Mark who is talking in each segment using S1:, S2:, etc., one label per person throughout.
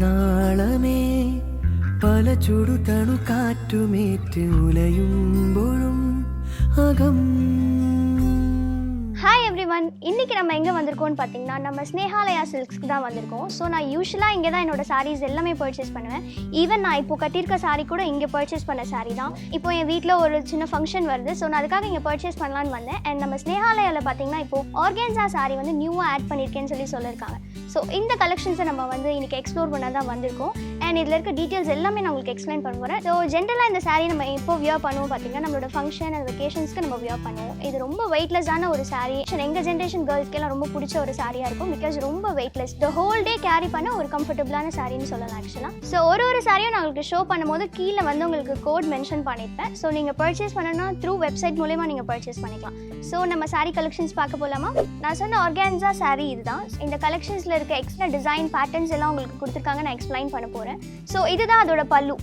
S1: നാളമേ പല ചുടുതണു കാറ്റുമേറ്റ് ഉലയുമ്പോഴും അകം.
S2: Hi everyone, இன்றைக்கி நம்ம எங்கே வந்திருக்கோம்னு பார்த்தீங்கன்னா நம்ம ஸ்னேஹாலயா சில்க்ஸ்க்கு தான் வந்திருக்கோம். ஸோ நான் யூஸ்வலாக இங்கே தான் என்னோடய சாரீஸ் எல்லாமே பர்ச்சேஸ் பண்ணுவேன். ஈவன் நான் இப்போது கட்டியிருக்க சாரீ கூட இங்கே பர்ச்சேஸ் பண்ண சாரீ தான். இப்போ என் வீட்டில் ஒரு சின்ன ஃபங்க்ஷன் வருது, ஸோ நான் அதுக்காக இங்கே பர்ச்சேஸ் பண்ணலான்னு வந்தேன். அண்ட் நம்ம ஸ்னேஹாலயாவில் பார்த்தீங்கன்னா இப்போது ஆர்கேன்ஸா சாரீ வந்து நியூவாக ஆட் பண்ணியிருக்கேன்னு சொல்லியிருக்காங்க. ஸோ இந்த கலெக்ஷன்ஸை நம்ம வந்து இன்றைக்கி எக்ஸ்ப்ளோர் பண்ண தான் வந்திருக்கோம். அண்ட் இதில் இருக்க டீட்டெயில்ஸ் எல்லாமே நான் உங்களுக்கு எக்ஸ்பிளைன் பண்ண போகிறேன். ஸோ ஜென்ரலாக இந்த சாரீ நம்ம இப்போ வியர் பண்ணுவோம் பார்த்தீங்கன்னா நம்மளோட ஃபங்க்ஷன் அண்ட் வெக்கேஷன்ஸ்க்கு நம்ம வியர் பண்ணுவோம். இது ரொம்ப வெயிட்லெஸ்ஸான ஒரு சாரீ. எங்கள் ஜென்ரேஷன் கேர்ள்ஸ்க்கெல்லாம் ரொம்ப பிடிச்ச ஒரு சாரியாக இருக்கும். பிகாஸ் ரொம்ப weightless, the whole day carry பண்ண ஒரு கம்ஃபர்டபுளான சாரின்னு சொல்லலாம் ஆக்சுவலாக. ஸோ ஒரு சாரியும் நான் உங்களுக்கு ஷோ பண்ணும்போது கீழே வந்து உங்களுக்கு கோட் மென்ஷன் பண்ணியிருப்பேன். ஸோ நீங்கள் பர்ச்சேஸ் பண்ணணும்னா த்ரூ வெப்சைட் மூலமா நீங்கள் பர்ச்சேஸ் பண்ணிக்கலாம். ஸோ நம்ம சாரீ கலெக்ஷன்ஸ் பார்க்க போகலாமா? நான் சொன்ன ஆர்கான்ஸா சாரீ இதுதான். இந்த கலெக்ஷன்ஸில் இருக்க எக்ஸ்ட்ரா டிசைன் பேட்டர்ன்ஸ் எல்லாம் உங்களுக்கு கொடுத்துருக்காங்க. நான் எக்ஸ்பிளைன் பண்ண போகிறேன். ஸோ இதுதான் அதோட பல்லு.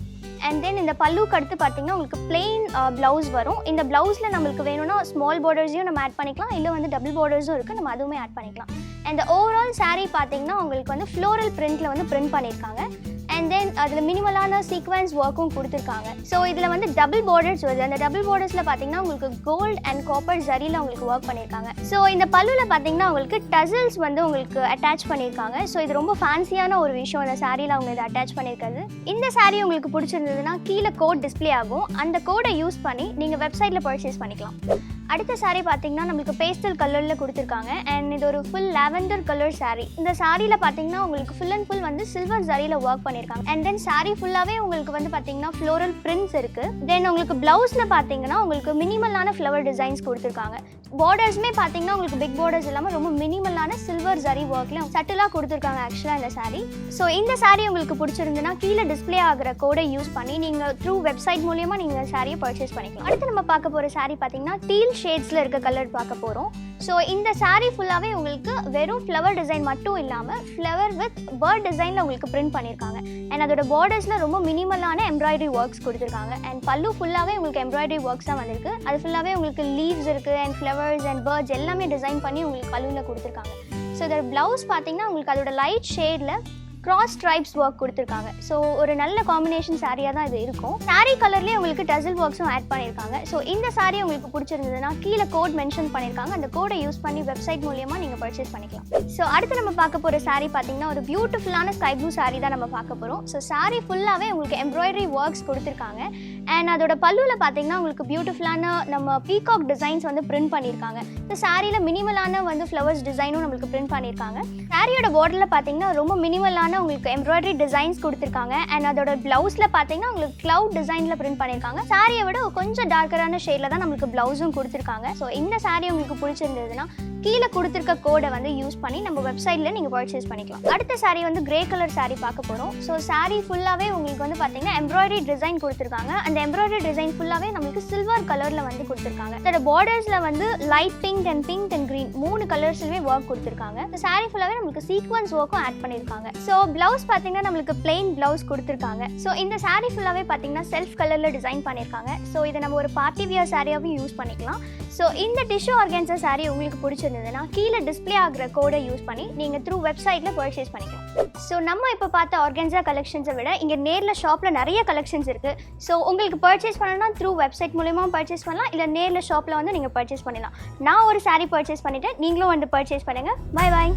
S2: அண்ட் தென் இந்த பல்லுக்கு அடுத்து பார்த்தீங்கன்னா உங்களுக்கு பிளெயின் ப்ளவுஸ் வரும். இந்த ப்ளவுஸில் நம்மளுக்கு வேணும்னா ஸ்மால் பார்டர்ஸையும் நம்ம ஆட் பண்ணிக்கலாம், இல்லை வந்து டபுள் பார்டர்ஸும் இருக்குது, நம்ம அதுவுமே ஆட் பண்ணிக்கலாம். அண்ட் ஓவரால் சாரீ பார்த்தீங்கன்னா உங்களுக்கு வந்து ஃப்ளோரல் பிரிண்டில் வந்து பிரிண்ட் பண்ணியிருக்காங்க. அண்ட் தென் அதில் மினிமலான சீக்வன்ஸ் ஒர்க்கும் கொடுத்துருக்காங்க. ஸோ இதில் வந்து டபுள் பார்டர்ஸ் வருது. அந்த டபுள் பார்டர்ஸில் பார்த்தீங்கன்னா உங்களுக்கு கோல்டு அண்ட் காப்பர் ஜரியில் உங்களுக்கு ஒர்க் பண்ணியிருக்காங்க. ஸோ இந்த பல்லுவில் பார்த்தீங்கன்னா உங்களுக்கு டசல்ஸ் வந்து உங்களுக்கு அட்டாச் பண்ணியிருக்காங்க. ஸோ இது ரொம்ப ஃபேன்சியான ஒரு விஷயம் அந்த சாரியில் அவங்க இதை அட்டாச் பண்ணியிருக்காது. இந்த சாரீ உங்களுக்கு பிடிச்சிருந்ததுன்னா கீழே கோட் டிஸ்பிளே ஆகும். அந்த கோடை யூஸ் பண்ணி நீங்கள் வெப்சைட்டில் பர்ச்சேஸ் பண்ணிக்கலாம். அடுத்த சாரீ பார்த்தீங்கன்னா நம்மளுக்கு பேஸ்டல் கலரில் கொடுத்துருக்காங்க. அண்ட் இது ஒரு ஃபுல் லாவெண்டர் கலர் சாரீ. இந்த சாரியில் பார்த்தீங்கன்னா உங்களுக்கு ஃபுல் அண்ட் ஃபுல் வந்து சில்வர் ஜரியில் ஒர்க் பண்ணியிருக்காங்க. அண்ட் தென் சாரீ ஃபுல்லாகவே உங்களுக்கு வந்து பார்த்தீங்கன்னா ஃப்ளோரல் பிரிண்ட்ஸ் இருக்குது. தென் உங்களுக்கு ப்ளவுஸில் பார்த்தீங்கன்னா உங்களுக்கு மினிமலான ஃப்ளவர் டிசைன்ஸ் கொடுத்துருக்காங்க. பார்டர்ஸுமே பார்த்தீங்கன்னா உங்களுக்கு பிக் பார்டர்ஸ் இல்லாமல் ரொம்ப மினிமலான சில்வர் ஜரி ஒர்க்லையும் சட்டிலாக கொடுத்துருக்காங்க ஆக்சுவலாக இந்த சாரீ. ஸோ இந்த சாரீ உங்களுக்கு பிடிச்சிருந்துன்னா கீழே டிஸ்பிளே ஆகிற கோடை யூஸ் பண்ணி நீங்கள் த்ரூ வெப்சைட் மூலியமாக நீங்கள் சாரியை பர்ச்சேஸ் பண்ணிக்கலாம். அடுத்து நம்ம பார்க்க போகிற சாரீ பார்த்தீங்கன்னா டீல் ஷேட்ஸில் இருக்க கலர் பார்க்க போகிறோம். ஸோ இந்த சாரீ ஃபுல்லாகவே உங்களுக்கு வெறும் ஃப்ளவர் டிசைன் மட்டும் இல்லாமல் ஃப்ளவர் வித் பேர்ட் டிசைனில் உங்களுக்கு பிரிண்ட் பண்ணியிருக்காங்க. அண்ட் அதோட பார்டர்ஸில் ரொம்ப மினிமலான எம்ப்ராய்டரி ஒர்க்ஸ் கொடுத்துருக்காங்க. அண்ட் பல்லு ஃபுல்லாகவே உங்களுக்கு எம்ப்ராய்டரி ஒர்க்ஸ் தான் வந்திருக்கு. அது ஃபுல்லாகவே உங்களுக்கு லீவ்ஸ் இருக்குது அண்ட் ஃப்ளவர்ஸ் அண்ட் பேர்ட்ஸ் எல்லாமே டிசைன் பண்ணி உங்களுக்கு பல்லுவில் கொடுத்துருக்காங்க. ஸோ இதோட ப்ளவுஸ் பார்த்தீங்கன்னா உங்களுக்கு அதோட லைட் ஷேடில் கிராஸ் ஸ்ட்ரைப்ஸ் ஒர்க் கொடுத்துருக்காங்க. ஸோ ஒரு நல்ல காம்பினேஷன் சாரியாக தான் இது இருக்கும். சாரீ கலர்லேயே உங்களுக்கு டசல் ஒர்க்ஸும் ஆட் பண்ணியிருக்காங்க. ஸோ இந்த சாரீ உங்களுக்கு பிடிச்சிருந்ததுன்னா கீழே கோட் மென்ஷன் பண்ணியிருக்காங்க. அந்த கோடை யூஸ் பண்ணி வெப்சைட் மூலியமாக நீங்கள் பர்ச்சேஸ் பண்ணிக்கலாம். ஸோ அடுத்து நம்ம பார்க்க போகிற சாரீ பார்த்தீங்கன்னா ஒரு பியூட்டிஃபுல்லான ஸ்கை ப்ளூ சாரீ தான் நம்ம பார்க்க போகிறோம். ஸோ சாரீ ஃபுல்லாகவே உங்களுக்கு எம்ப்ராய்டரி ஒர்க்ஸ் கொடுத்துருக்காங்க. அண்ட் அதோட பல்லுவில் பார்த்தீங்கன்னா உங்களுக்கு பியூட்டிஃபுல்லான நம்ம பீகாக் டிசைன்ஸ் வந்து பிரிண்ட் பண்ணியிருக்காங்க. இந்த சாரியில் மினிமலான வந்து ஃப்ளவர்ஸ் டிசைனும் நம்மளுக்கு பிரிண்ட் பண்ணியிருக்காங்க. சாரியோட பார்டரில் பார்த்தீங்கன்னா ரொம்ப மினிமலான உங்களுக்கு எம்ப்ராய்டரி டிசைன்ஸ் கொடுத்துருக்காங்க. அண்ட் அதோட ப்ளவுஸில் பார்த்தீங்கன்னா உங்களுக்கு கிளவுட் டிசைனில் பிரிண்ட் பண்ணியிருக்காங்க. சாரியை விட கொஞ்சம் டார்க்கரான ஷேடில் தான் நம்மளுக்கு ப்ளவுஸும் கொடுத்துருக்காங்க. ஸோ இந்த சாரீ உங்களுக்கு பிடிச்சிருந்ததுன்னா கீழே கொடுத்துருக்க கோடை வந்து யூஸ் பண்ணி நம்ம வெப்சைட்டில் நீங்கள் பர்ச்சேஸ் பண்ணிக்கலாம். அடுத்த சாரீ வந்து கிரே கலர் சாரீ பார்க்க போகிறோம். ஸோ சாரீ ஃபுல்லாகவே உங்களுக்கு வந்து பார்த்தீங்கன்னா எம்ப்ராய்டரி டிசைன் கொடுத்துருக்காங்க. அந்த எம்ப்ராய்டரி டிசைன் ஃபுல்லாகவே நம்மளுக்கு சில்வர் கலரில் வந்து கொடுத்துருக்காங்க. அதோட பார்டர்ஸில் வந்து லைட் பிங்க் அண்ட் க்ரீன் 3 கலர்ஸ்லுமே ஒர்க் கொடுத்துருக்காங்க. இந்த சாரீ ஃபுல்லாகவே நம்மளுக்கு சீக்வன்ஸ் ஒர்க்கும் ஆட் பண்ணியிருக்காங்க. ஸோ ப்ளவுஸ் பார்த்தீங்கன்னா நம்மளுக்கு பிளெயின் ப்ளவுஸ் கொடுத்துருக்காங்க. ஸோ இந்த சாரீ ஃபுல்லாகவே பார்த்தீங்கன்னா செல்ஃப் கலரில் டிசைன் பண்ணியிருக்காங்க. ஸோ இதை நம்ம ஒரு பார்ட்டி வியர் சாரியாகவும் யூஸ் பண்ணிக்கலாம். ஸோ இந்த டிஷ்யூ ஆர்கன்ஸா சாரீ உங்களுக்கு பிடிச்சிருந்ததுன்னா கீழே டிஸ்பிளே ஆகிற கோடை யூஸ் பண்ணி நீங்கள் த்ரூ வெப்சைட்டில் பர்ச்சேஸ் பண்ணிக்கலாம். ஸோ நம்ம இப்போ பார்த்த ஆர்கன்ஸா கலெக்ஷன்ஸை விட இங்கே நேரில் ஷாப்பில் நிறைய கலெக்ஷன்ஸ் இருக்குது. ஸோ உங்களுக்கு பர்ச்சேஸ் பண்ணணும்னா த்ரூ வெப்சைட் மூலமா பர்ச்சேஸ் பண்ணலாம், இல்லை நேரில் ஷாப்பில் வந்து நீங்கள் பர்ச்சேஸ் பண்ணலாம். நான் ஒரு சாரீ பர்ச்சேஸ் பண்ணிவிட்டேன், நீங்களும் வந்து பர்ச்சேஸ் பண்ணுங்கள். Bye bye.